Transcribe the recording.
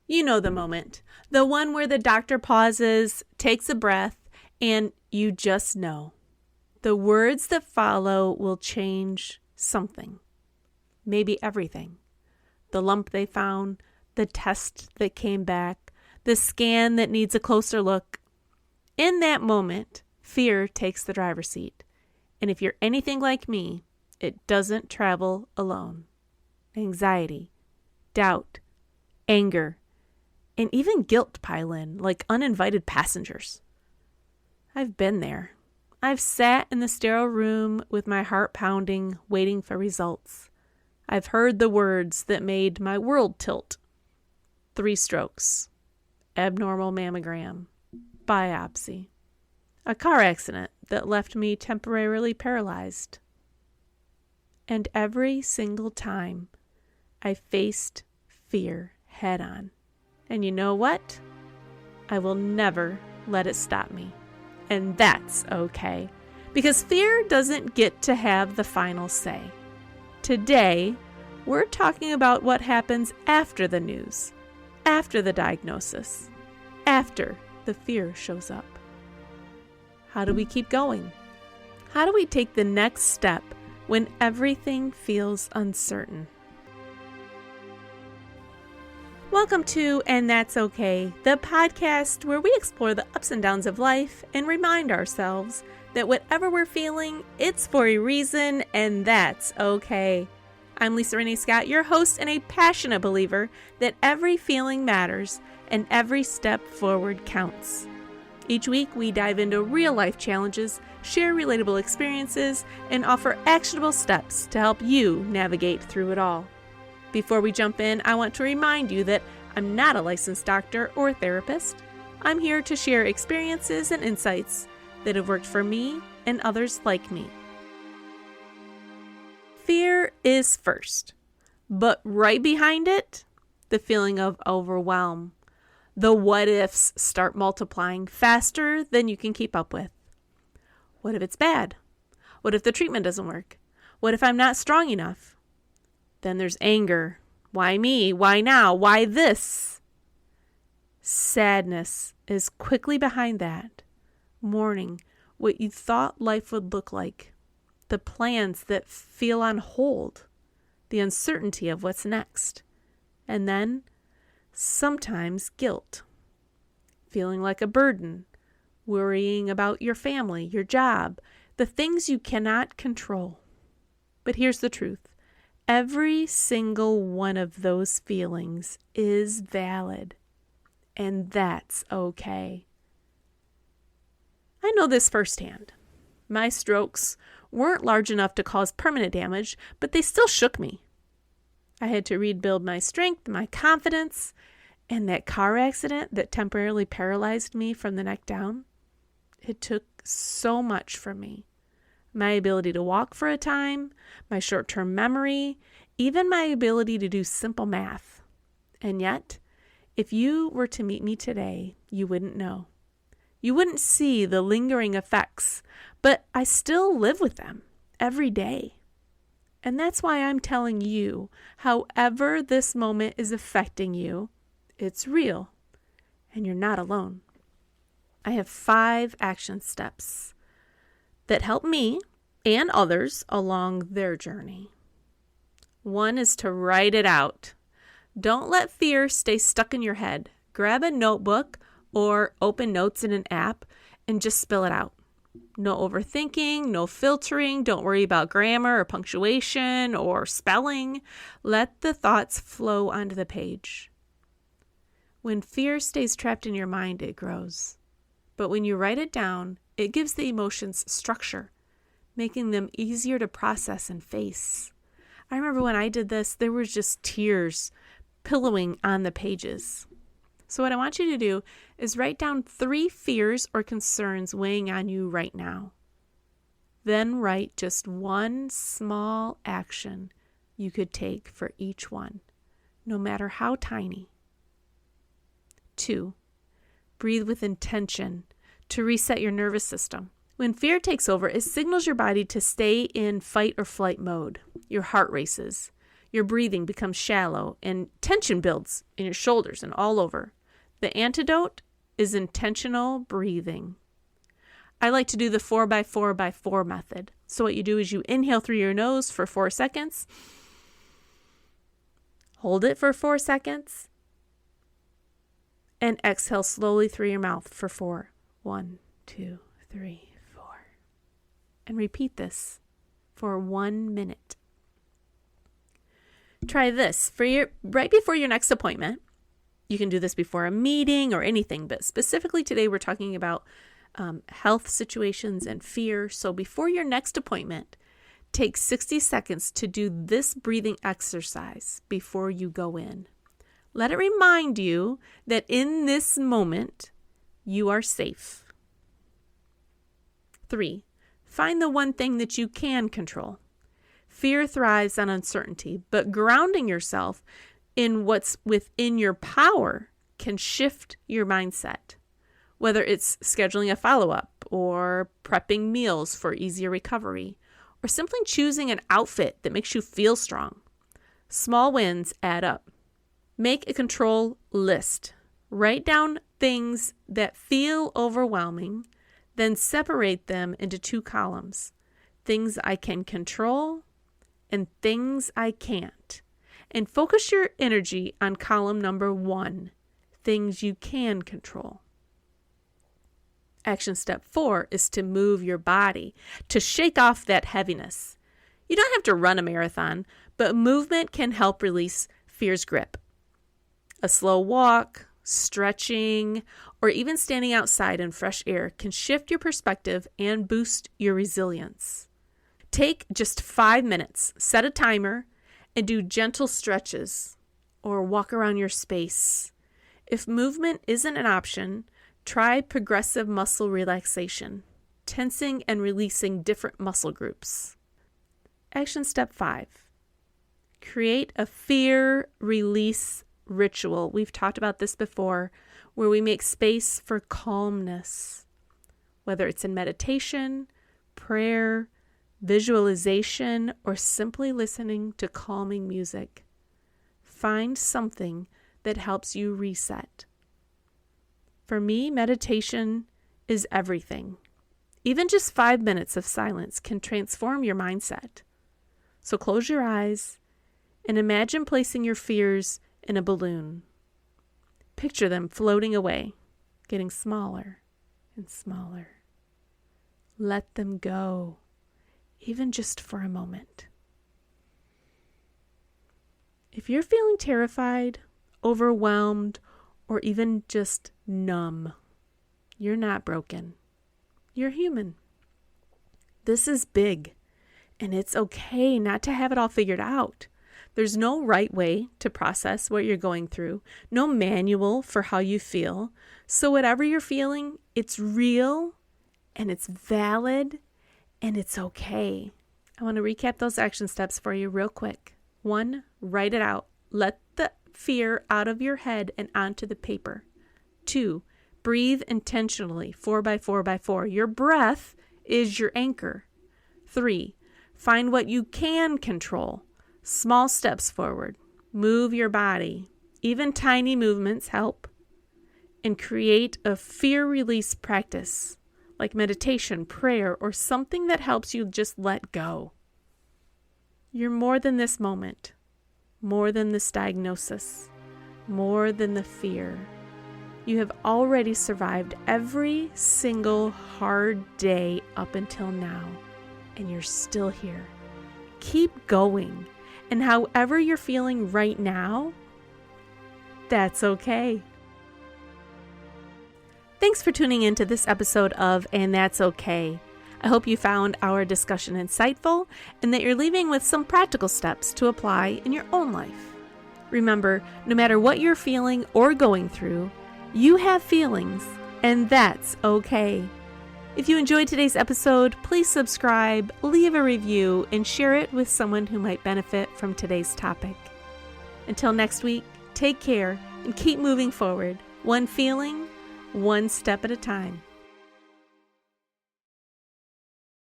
You know the moment, the one where the doctor pauses, takes a breath, and you just know. The words that follow will change something, maybe everything. The lump they found, the test that came back, the scan that needs a closer look. In that moment, fear takes the driver's seat. And if you're anything like me, it doesn't travel alone. Anxiety, doubt, anger, and even guilt pile in like uninvited passengers. I've been there. I've sat in the sterile room with my heart pounding, waiting for results. I've heard the words that made my world tilt. 3 strokes, abnormal mammogram, biopsy, a car accident that left me temporarily paralyzed. And every single time, I faced fear head on. And you know what? I will never let it stop me. And that's okay, because fear doesn't get to have the final say. Today, we're talking about what happens after the news, after the diagnosis, after the fear shows up. How do we keep going? How do we take the next step when everything feels uncertain? Welcome to And That's Okay, the podcast where we explore the ups and downs of life and remind ourselves that whatever we're feeling, it's for a reason, and that's okay. I'm Lisa Renee Scott, your host and a passionate believer that every feeling matters and every step forward counts. Each week, we dive into real-life challenges, share relatable experiences, and offer actionable steps to help you navigate through it all. Before we jump in, I want to remind you that I'm not a licensed doctor or therapist. I'm here to share experiences and insights that have worked for me and others like me. Fear is first, but right behind it, the feeling of overwhelm. The what-ifs start multiplying faster than you can keep up with. What if it's bad? What if the treatment doesn't work? What if I'm not strong enough? Then there's anger. Why me? Why now? Why this? Sadness is quickly behind that. Mourning what you thought life would look like. The plans that feel on hold. The uncertainty of what's next. And then, sometimes guilt. Feeling like a burden. Worrying about your family, your job, the things you cannot control. But here's the truth. Every single one of those feelings is valid, and that's okay. I know this firsthand. My strokes weren't large enough to cause permanent damage, but they still shook me. I had to rebuild my strength, my confidence, and that car accident that temporarily paralyzed me from the neck down, it took so much from me. My ability to walk for a time, my short-term memory, even my ability to do simple math. And yet, if you were to meet me today, you wouldn't know. You wouldn't see the lingering effects, but I still live with them every day. And that's why I'm telling you, however this moment is affecting you, it's real, and you're not alone. I have 5 action steps that help me and others along their journey. 1 is to write it out. Don't let fear stay stuck in your head. Grab a notebook or open notes in an app and just spill it out. No overthinking, no filtering. Don't worry about grammar or punctuation or spelling. Let the thoughts flow onto the page. When fear stays trapped in your mind, it grows. But when you write it down, it gives the emotions structure, making them easier to process and face. I remember when I did this, there was just tears pillowing on the pages. So what I want you to do is write down 3 fears or concerns weighing on you right now. Then write just 1 small action you could take for each one, no matter how tiny. 2, breathe with intention to reset your nervous system. When fear takes over, it signals your body to stay in fight or flight mode. Your heart races. Your breathing becomes shallow and tension builds in your shoulders and all over. The antidote is intentional breathing. I like to do the 4x4x4 method. So what you do is you inhale through your nose for 4 seconds, hold it for 4 seconds, and exhale slowly through your mouth for 4. 1, 2, 3, 4. And repeat this for 1 minute. Try this right before your next appointment. You can do this before a meeting or anything, but specifically today we're talking about health situations and fear. So before your next appointment, take 60 seconds to do this breathing exercise before you go in. Let it remind you that in this moment, you are safe. 3, find the one thing that you can control. Fear thrives on uncertainty, but grounding yourself in what's within your power can shift your mindset. Whether it's scheduling a follow-up or prepping meals for easier recovery, or simply choosing an outfit that makes you feel strong. Small wins add up. Make a control list. Write down things that feel overwhelming, then separate them into 2 columns. Things I can control and things I can't. And focus your energy on column number 1, things you can control. Action step 4 is to move your body, to shake off that heaviness. You don't have to run a marathon, but movement can help release fear's grip. A slow walk, stretching, or even standing outside in fresh air can shift your perspective and boost your resilience. Take just 5 minutes, set a timer, and do gentle stretches or walk around your space. If movement isn't an option, try progressive muscle relaxation, tensing and releasing different muscle groups. Action step 5, create a fear release ritual. We've talked about this before, where we make space for calmness, whether it's in meditation, prayer, visualization, or simply listening to calming music. Find something that helps you reset. For me, meditation is everything. Even just 5 minutes of silence can transform your mindset. So close your eyes and imagine placing your fears in a balloon. Picture them floating away, getting smaller and smaller. Let them go, even just for a moment. If you're feeling terrified, overwhelmed, or even just numb, you're not broken. You're human. This is big, and it's okay not to have it all figured out. There's no right way to process what you're going through, no manual for how you feel. So whatever you're feeling, it's real, and it's valid, and it's okay. I want to recap those action steps for you real quick. 1, write it out. Let the fear out of your head and onto the paper. 2, breathe intentionally, 4x4x4. Your breath is your anchor. 3, find what you can control. Small steps forward. Move your body. Even tiny movements help. And create a fear release practice, like meditation, prayer, or something that helps you just let go. You're more than this moment, more than this diagnosis, more than the fear. You have already survived every single hard day up until now, and you're still here. Keep going, and however you're feeling right now, that's okay. Thanks for tuning in to this episode of And That's Okay. I hope you found our discussion insightful and that you're leaving with some practical steps to apply in your own life. Remember, no matter what you're feeling or going through, you have feelings, and that's okay. If you enjoyed today's episode, please subscribe, leave a review, and share it with someone who might benefit from today's topic. Until next week, take care and keep moving forward, one feeling, one step at a time.